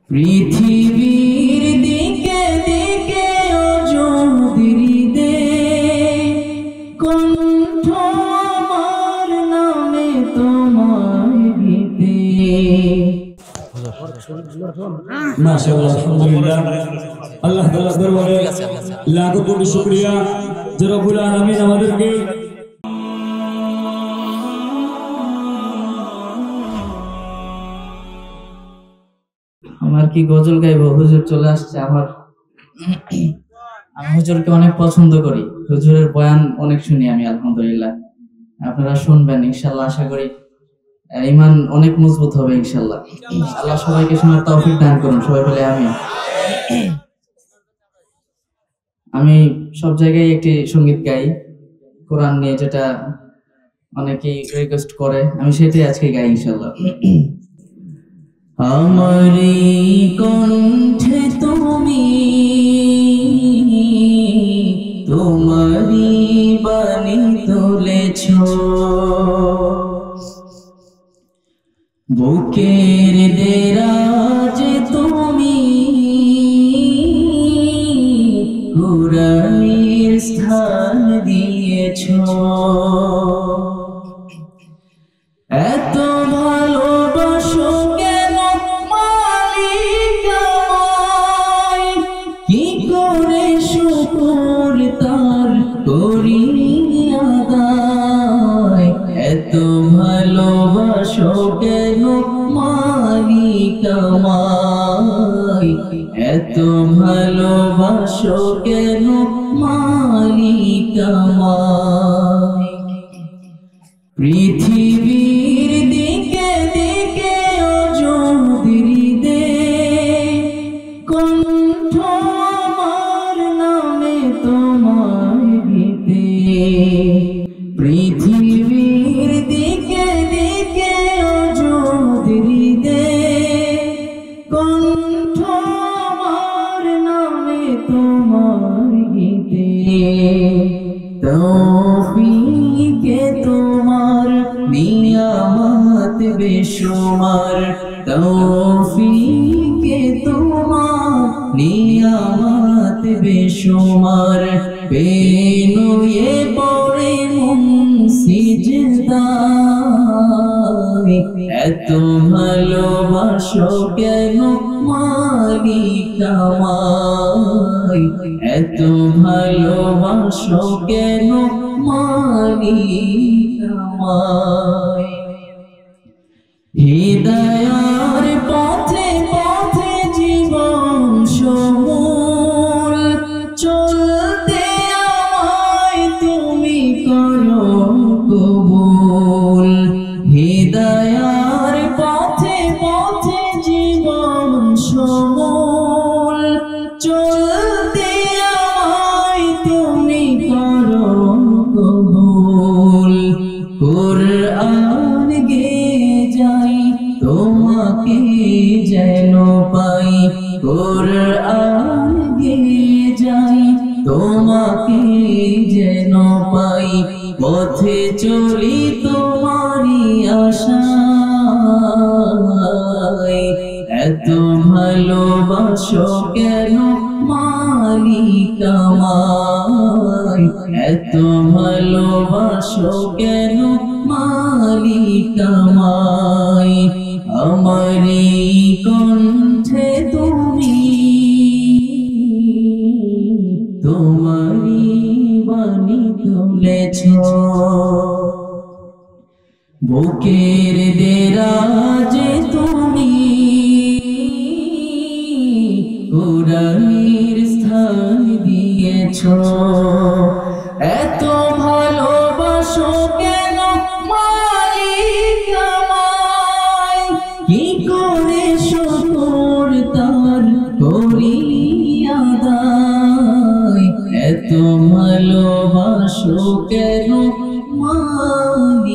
পৃথিবীর দিকে দিকে অযোধিদে কণ্ঠ আমার নামে তোমায় গীতে। মাশাআল্লাহ, আলহামদুলিল্লাহ। আল্লাহ তাআলার দরবারে লাখো কোটি শুকরিয়া যে রব্বুল আলামিন আমাদেরকে আমার কি গজল গাইবো, হুজুর চলে আসছে। আমি হুজুরকে অনেক পছন্দ করি, হুজুরের বয়ান অনেক শুনি আমি, আলহামদুলিল্লাহ। আপনারা শুনবেন ইনশাআল্লাহ, আশা করি ঈমান অনেক মজবুত হবে ইনশাআল্লাহ। আল্লাহ সবাইকে শোনার তৌফিক দান করুন, সবাই বলে আমিন। আমি সব জায়গায় একটি সঙ্গীত গাই কোরআন নিয়ে, যেটা অনেকেই রিকোয়েস্ট করে, আমি সেটাই আজকে গাই ইনশাআল্লাহ। আমারি কণ্ঠে তুমি তোমারি বাণী তুলেছ, বুকের দেরাজে তুমি কুরআনের স্থান দিয়েছ। এত ভালোবাসো কেন মালিক আমায়, কি করে শুকর তার করি আদায়। এত ভালোবাসো কেন মালিক আমায়, এত ভালোবাসো কেন মালিক আমায়। পৃথিবীর দিকে দিকে অযোধিদে কণ্ঠ আমার নামে তোমায় গীতে। পৃথিবীর দিকে দিকে অযোধিদে কণ্ঠ আমার নামে তোমায় গীতে। তৌফিকে তোমার নিয়ামত বেশুমার, তৌফিকে তোমার নিয়ামত বেশুমার। পেনুয়ে পড়ে মন সিজদায়, এত ভালোবাসো কেন মালিক আমায়, এত ভালোবাসো কেন মালিক আমায়। হৃদয়ার পথে পথে জীবন সমূল চলতে আমায় তুমি করো কবুল। হৃদয়ার পথে পথে জীবন সমূল চলতে আমায় তুমি করো কবুল। কুরআন গে যাই তোমাকে যেন পাই, কুরআন গে যাই তোমাকে যেন পাই। পথে চলি তোমারি আশায়, এত ভালোবাসো কেন মালিক আমায়, এত ভালোবাসো কেন মালিক আমায়। আমারি কণ্ঠে তুমি তোমারি বাণী তুলেছ, বুকের দেরাজে তুমি কুরআনের স্থান দিয়েছ। এত ভালোবাসো কেন মালিক আমায়, কি করে শুকর তার করি আদায়। এত ভালোবাসো কেন মালিক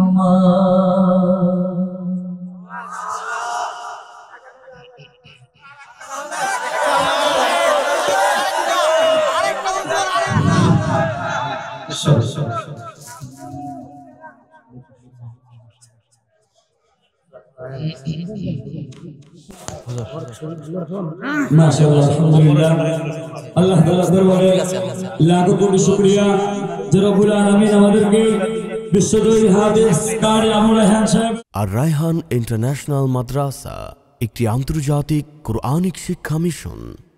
আমায়। মাশাআল্লাহ, আলহামদুলিল্লাহ। আল্লাহ তাআলার দরবারে লাখো কোটি শুকরিয়া যে রব্বুল আলামিন আমাদেরকে বিশ্বজয়ী হাদিস কারি আবু রায়হান সাহেব। আর রায়হান ইন্টারন্যাশনাল মাদ্রাসা একটি আন্তর্জাতিক কোরআনিক শিক্ষা মিশন।